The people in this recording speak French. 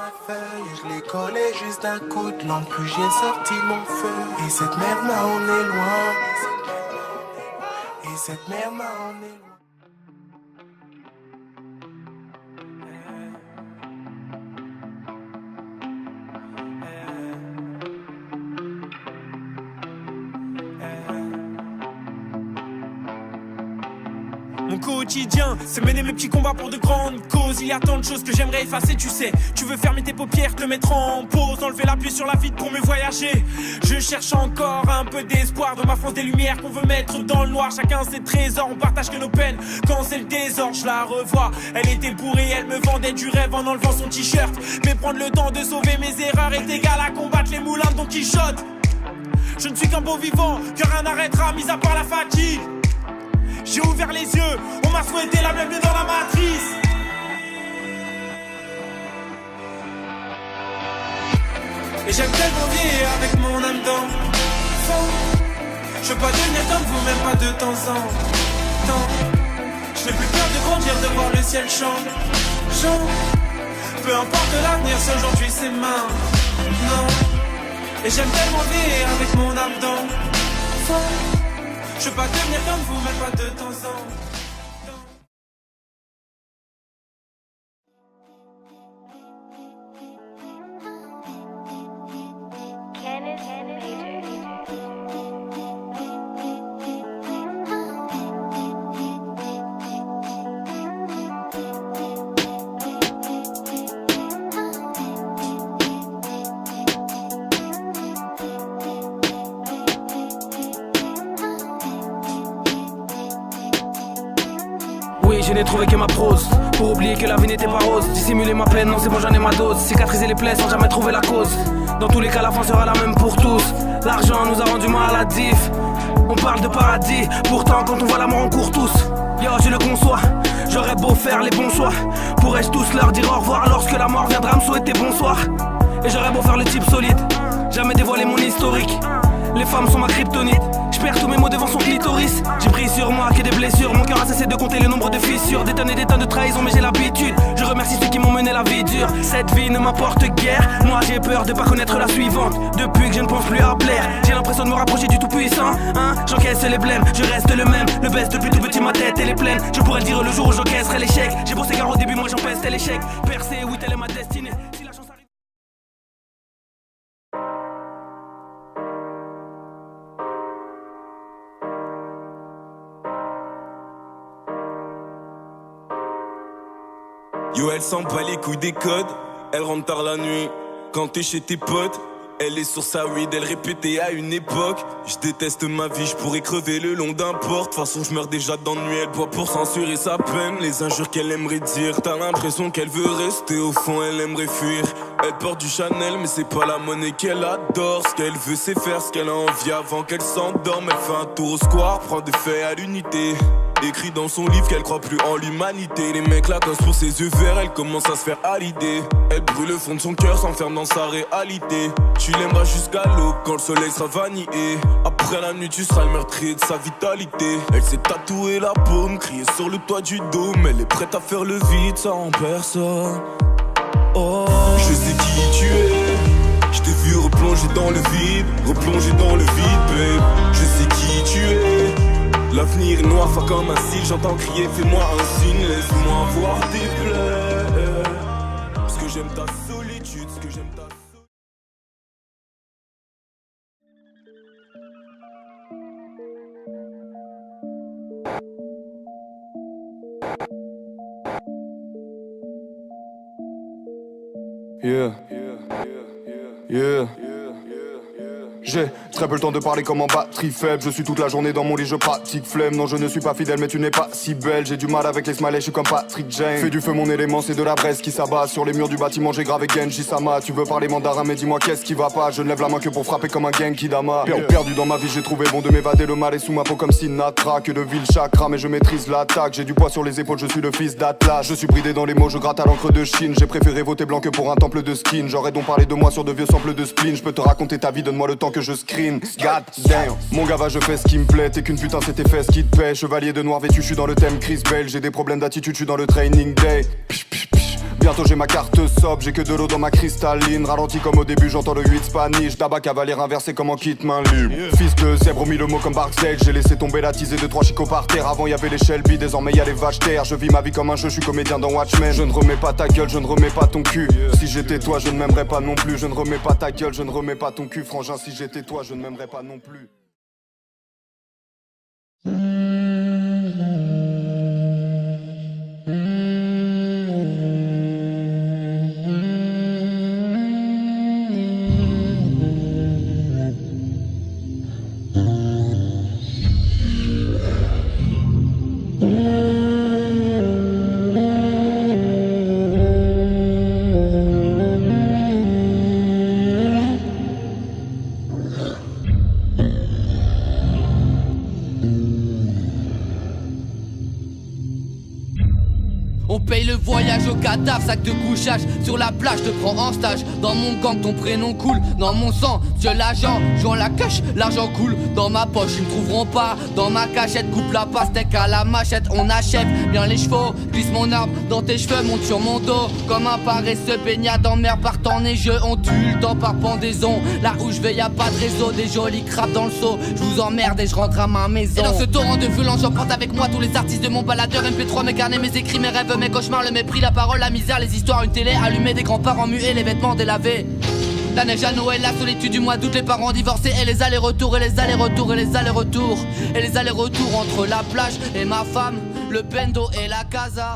ma feuille, je l'ai collé juste d'un coup de langue, puis j'ai sorti mon feu. Et cette merde m'a emmené loin. Et cette merde m'a emmené loin. Mon quotidien, c'est mener mes petits combats pour de grandes causes. Il y a tant de choses que j'aimerais effacer, tu sais. Tu veux fermer tes paupières, te mettre en pause, enlever l'appui sur la vide pour me voyager. Je cherche encore un peu d'espoir dans ma France des lumières qu'on veut mettre dans le noir. Chacun ses trésors, on partage que nos peines. Quand c'est le désordre, je la revois. Elle était bourrée, elle me vendait du rêve en enlevant son t-shirt. Mais prendre le temps de sauver mes erreurs est égal à combattre les moulins de Don Quichotte. Je ne suis qu'un beau vivant, que rien n'arrêtera, mis à part la fatigue. J'ai ouvert les yeux, on m'a souhaité la bienvenue dans la matrice. Et j'aime tellement vivre avec mon âme d'enfant. Je veux pas devenir comme vous, même pas de temps en temps. Je n'ai plus peur de grandir, de voir le ciel changeant. Peu importe l'avenir, si aujourd'hui c'est maintenant. Et j'aime tellement vivre avec mon âme d'enfant. Je veux pas devenir comme vous, même pas de temps en temps. Je n'ai trouvé que ma prose pour oublier que la vie n'était pas rose. Dissimuler ma peine, non c'est bon j'en ai ma dose. Cicatriser les plaies sans jamais trouver la cause. Dans tous les cas la fin sera la même pour tous. L'argent nous a rendu maladifs. On parle de paradis, pourtant quand on voit la mort on court tous. Yo je le conçois, j'aurais beau faire les bons choix. Pourrais-je tous leur dire au revoir lorsque la mort viendra me souhaiter bonsoir. Et j'aurais beau faire le type solide, jamais dévoiler mon historique. Les femmes sont ma kryptonite. Je perds tous mes mots devant son clitoris. J'ai pris sur moi que des blessures. Mon cœur a cessé de compter le nombre de fissures. Des tonnes et des tonnes de trahison, mais j'ai l'habitude. Je remercie ceux qui m'ont mené la vie dure. Cette vie ne m'apporte guère. Moi j'ai peur de pas connaître la suivante. Depuis que je ne pense plus à plaire, j'ai l'impression de me rapprocher du tout puissant. J'encaisse les blêmes, je reste le même. Le best depuis tout petit, ma tête elle est pleine. Je pourrais le dire le jour où j'encaisserai l'échec. J'ai bossé car au début moi j'en pestais l'échec. Percé, oui telle est ma destinée. Si la chance arrive... Yo, elle s'en bat les couilles des codes. Elle rentre tard la nuit quand t'es chez tes potes. Elle est sur sa weed, elle répétait à une époque. Je déteste ma vie, je pourrais crever le long d'un port. De toute façon je meurs déjà d'ennui, elle boit pour censurer sa peine. Les injures qu'elle aimerait dire, t'as l'impression qu'elle veut rester. Au fond elle aimerait fuir. Elle porte du Chanel mais c'est pas la monnaie qu'elle adore. Ce qu'elle veut c'est faire ce qu'elle a envie avant qu'elle s'endorme. Elle fait un tour au square, prend des faits à l'unité. Écrit dans son livre qu'elle croit plus en l'humanité. Les mecs la cassent pour ses yeux verts, elle commence à se faire à l'idée. Elle brûle le fond de son cœur, s'enferme dans sa réalité. Tu l'aimeras jusqu'à l'aube quand le soleil sera vanillé. Après la nuit tu seras le meurtrier de sa vitalité. Elle s'est tatouée la paume, criée sur le toit du dôme. Elle est prête à faire le vide, ça en personne. Oh, je sais qui tu es. Je t'ai vu replonger dans le vide, replonger dans le vide, babe. Je sais qui tu es. L'avenir est noir, fa comme un cil, j'entends crier, fais-moi un signe, laisse-moi voir tes plaies. Parce que j'aime ta solitude, ce que j'aime ta J'ai très peu le temps de parler comme en batterie faible. Je suis toute la journée dans mon lit, je pratique flemme. Non je ne suis pas fidèle mais tu n'es pas si belle. J'ai du mal avec les smileys, je suis comme Patrick Jane. Fais du feu mon élément, c'est de la braise qui s'abat. Sur les murs du bâtiment j'ai gravé Genji Sama. Tu veux parler mandarin mais dis-moi qu'est-ce qui va pas. Je ne lève la main que pour frapper comme un Genki Dama. Perdu dans ma vie j'ai trouvé bon de m'évader. Le mal est sous ma peau comme Sinatra. Que de ville chakra mais je maîtrise l'attaque. J'ai du poids sur les épaules, je suis le fils d'Atlas. Je suis bridé dans les mots, je gratte à l'encre de Chine. J'ai préféré voter blanc que pour un temple de skin. J'aurais donc parlé de moi sur de vieux samples de spleen. Je peux te raconter ta vie, donne-moi le temps que je screen. God damn, mon gava je fais ce qui me plaît. T'es qu'une putain c'est tes fesses qui te paient. Chevalier de noir vêtu, je suis dans le thème Chris Bell. J'ai des problèmes d'attitude, je suis dans le training day. Bientôt j'ai ma carte sobre, j'ai que de l'eau dans ma cristalline. Ralenti comme au début, j'entends le 8 Spanish. Tabac cavalier inversé comme en kit main libre. Fils de zèbre, mis le mot comme Barksdale. J'ai laissé tomber la tisée de 3 chicots par terre. Avant y'avait les Shelby, désormais y'a les vaches terre. Je vis ma vie comme un jeu, je suis comédien dans Watchmen. Je ne remets pas ta gueule, je ne remets pas ton cul. Si j'étais toi, je ne m'aimerais pas non plus. Je ne remets pas ta gueule, je ne remets pas ton cul. Frangin, si j'étais toi, je ne m'aimerais pas non plus. On paye le voyage au cadavre, sac de couchage. Sur la plage, te prends en stage. Dans mon gang, ton prénom coule. Dans mon sang, Dieu l'agent. Jouant la cache, l'argent coule. Dans ma poche, ils me trouveront pas. Dans ma cachette, coupe la pastèque à la machette. On achève bien les chevaux. Glisse mon arme dans tes cheveux, monte sur mon dos. Comme un paresseux baignade en mer partant neigeux. On tue le temps par pendaison. Là où je vais, y'a pas de réseau. Des jolis crabes dans le seau. Je vous emmerde et je rentre à ma maison. Et dans ce torrent de violence, j'emporte avec moi tous les artistes de mon baladeur. MP3, mes carnets, mes écrits, mes rêves, mes cauchemars, le mépris, la parole, la misère, les histoires, une télé allumée, des grands-parents muets, les vêtements délavés. La neige à Noël, la solitude du mois d'août, les parents divorcés et les allers-retours, et les allers-retours, et les allers-retours, et les allers-retours entre la plage et ma femme, le bendo et la casa.